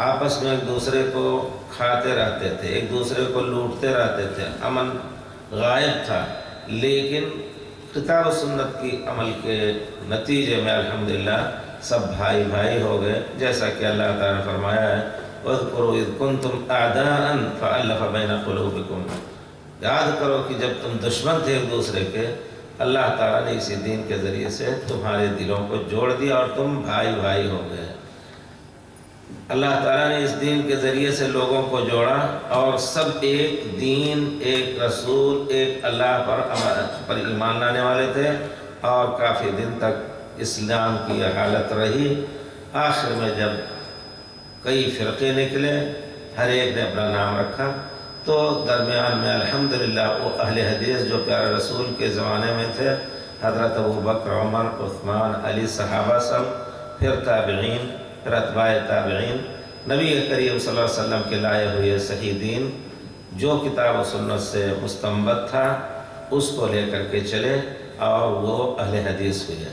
آپس میں ایک دوسرے کو کھاتے رہتے تھے، ایک دوسرے کو لوٹتے رہتے تھے، امن غائب تھا، لیکن کتاب و سنت کی عمل کے نتیجے میں الحمدللہ سب بھائی بھائی ہو گئے، جیسا کہ اللہ تعالیٰ نے فرمایا ہے وَاذْكُرُوا إِذْ كُنْتُمْ أَعْدَاءً فَأَلَّفَ بَيْنَ قُلُوبِكُمْ، یاد کرو کہ جب تم دشمن تھے ایک دوسرے کے، اللہ تعالیٰ نے اسی دین کے ذریعے سے تمہارے دلوں کو جوڑ دیا اور تم بھائی بھائی ہو گئے۔ اللہ تعالیٰ نے اس دین کے ذریعے سے لوگوں کو جوڑا اور سب ایک دین، ایک رسول، ایک اللہ پر ایمان لانے والے تھے، اور کافی دن تک اسلام کی یہ حالت رہی۔ آخر میں جب کئی فرقے نکلے، ہر ایک نے اپنا نام رکھا، تو درمیان میں الحمدللہ وہ اہل حدیث جو پیارے رسول کے زمانے میں تھے، حضرت ابوبکر، عمر، عثمان، علی، صحابہ سب، پھر تابعین، پھر اتباع تابعین، نبی کریم صلی اللہ علیہ وسلم کے لائے ہوئے صحیح دین جو کتاب و سنت سے مستنبت تھا، اس کو لے کر کے چلے اور وہ اہل حدیث ہوئے۔